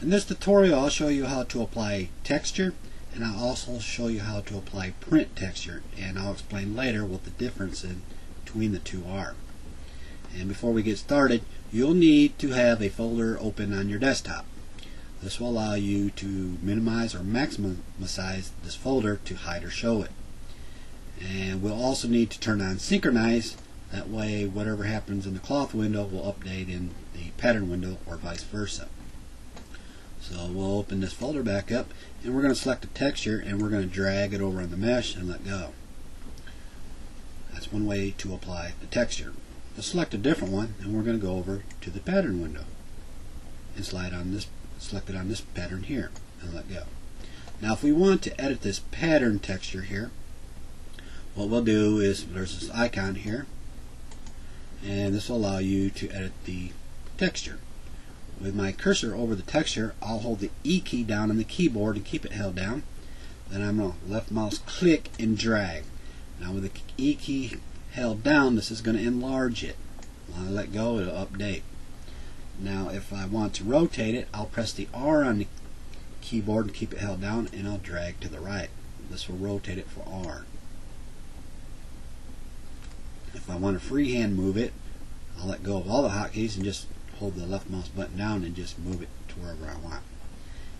In this tutorial I'll show you how to apply texture, and I'll also show you how to apply print texture, and I'll explain later what the difference between the two are. And before we get started, you'll need to have a folder open on your desktop. This will allow you to minimize or maximize this folder to hide or show it. And we'll also need to turn on synchronize. That way whatever happens in the cloth window will update in the pattern window or vice versa. So we'll open this folder back up, and we're going to select a texture and we're going to drag it over on the mesh and let go. That's one way to apply the texture. Let's select a different one, and we're going to go over to the pattern window and select it on this pattern here and let go. Now if we want to edit this pattern texture here, what we'll do is there's this icon here, and this will allow you to edit the texture. With my cursor over the texture, I'll hold the E key down on the keyboard and keep it held down. Then I'm going to left mouse click and drag. Now with the E key held down, this is going to enlarge it. When I let go, it'll update. Now if I want to rotate it, I'll press the R on the keyboard and keep it held down, and I'll drag to the right. This will rotate it for R. If I want to freehand move it, I'll let go of all the hotkeys and just hold the left mouse button down and just move it to wherever I want.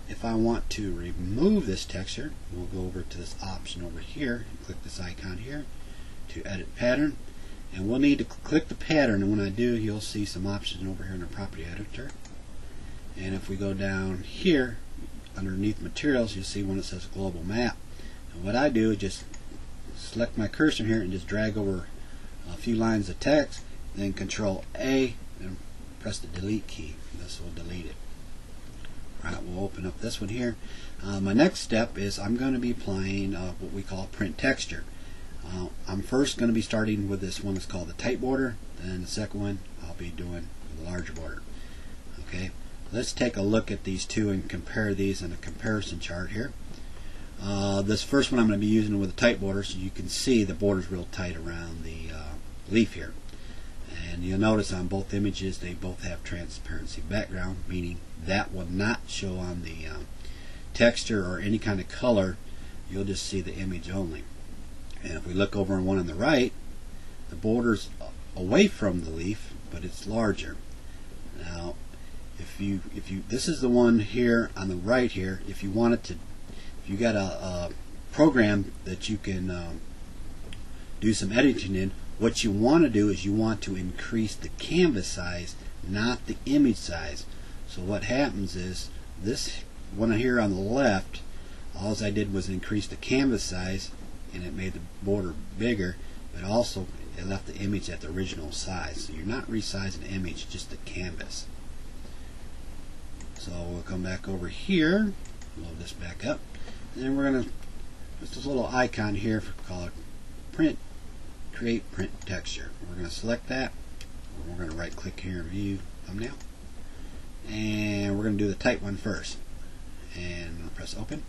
If I want to remove this texture, we'll go over to this option over here and click this icon here to edit pattern, and we'll need to click the pattern, and when I do, you'll see some options over here in the property editor. And if we go down here underneath materials, you'll see one that says global map, and what I do is just select my cursor here and just drag over a few lines of text, then Control A and press the delete key. This will delete it. Alright, we'll open up this one here. My next step is I'm going to be applying what we call print texture. I'm first going to be starting with this one that's called the type border, then the second one I'll be doing the larger border. Okay, let's take a look at these two and compare these in a comparison chart here. This first one I'm going to be using with the type border, so you can see the border's real tight around the leaf here. And you'll notice on both images they both have transparency background, meaning that will not show on the texture or any kind of color. You'll just see the image only. And if we look over on one on the right, the border's away from the leaf, but it's larger. Now this is the one here on the right here. If you wanted to, if you got a program that you can do some editing in, what you want to do is you want to increase the canvas size, not the image size. So what happens is this one here on the left, all I did was increase the canvas size, and it made the border bigger, but also it left the image at the original size. So you're not resizing the image, just the canvas. So we'll come back over here, load this back up, and then we're going to put this little icon here for call it print. Create print texture. We're going to select that. We're going to right click here and view thumbnail, and we're going to do the type one first, and we'll press open.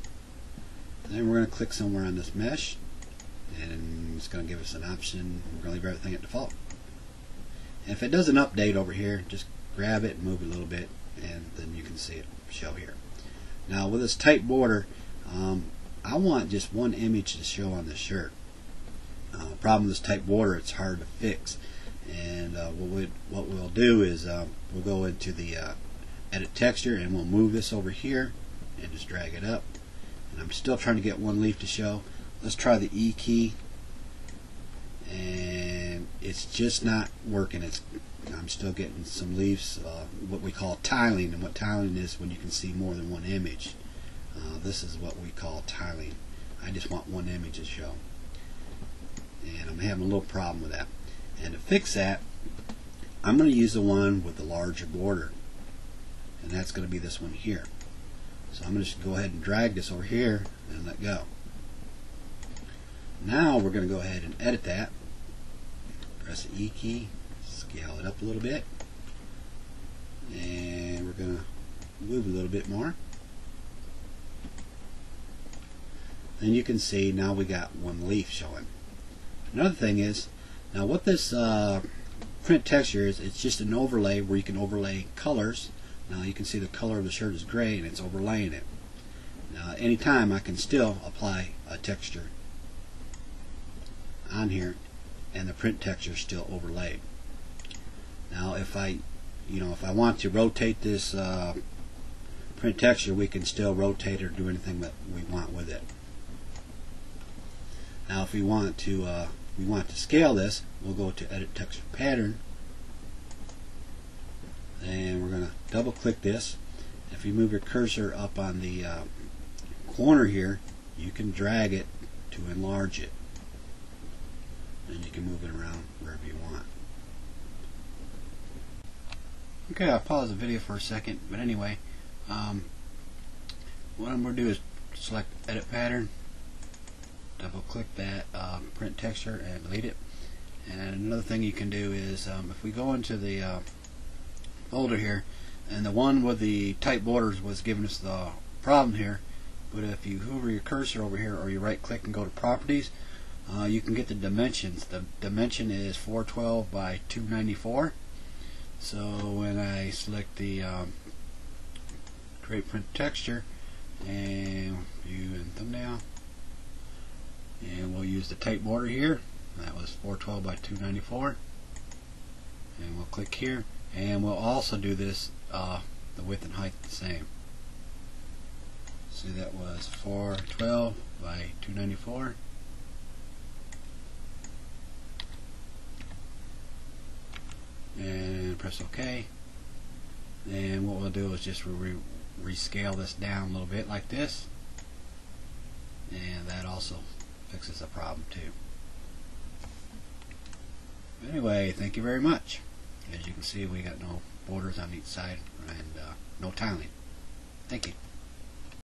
And then we're going to click somewhere on this mesh, and it's going to give us an option. We're going to leave everything at default, and if it doesn't update over here, just grab it and move it a little bit, and then you can see it show here. Now with this type border, I want just one image to show on the shirt. The problem with this type border, it's hard to fix, and what we'll do is we'll go into the edit texture, and we'll move this over here and just drag it up. And I'm still trying to get one leaf to show. Let's try the E key, and it's just not working. I'm still getting some leaves, what we call tiling, and what tiling is when you can see more than one image. This is what we call tiling. I just want one image to show, and I'm having a little problem with that. And to fix that, I'm going to use the one with the larger border, and that's going to be this one here. So I'm going to just go ahead and drag this over here and let go. Now we're going to go ahead and edit that. Press the E key, scale it up a little bit, and we're going to move a little bit more. And you can see now we got one leaf showing. Another thing is, now what this print texture is, it's just an overlay where you can overlay colors Now you can see the color of the shirt is gray and it's overlaying it. Now anytime I can still apply a texture on here and the print texture is still overlaid. Now if I want to rotate this print texture, we can still rotate or do anything that we want with it. Now if we want to scale this, we'll go to Edit Texture Pattern, and we're going to double click this. If you move your cursor up on the corner here, you can drag it to enlarge it, and you can move it around wherever you want. Okay, I'll pause the video for a second, but anyway, what I'm going to do is select Edit Pattern, double click that print texture and delete it. And another thing you can do is if we go into the folder here, and the one with the tight borders was giving us the problem here, but if you hover your cursor over here or you right click and go to Properties, you can get the dimensions. The dimension is 412 by 294. So when I select the Create Print Texture and View and Thumbnail, and we'll use the tight border here, that was 412 by 294, and we'll click here, and we'll also do this the width and height the same. See, that was 412 by 294, and press OK. And what we'll do is just rescale this down a little bit like this, and that also fixes the problem too. Anyway, thank you very much. As you can see, we got no borders on each side and no tiling. Thank you.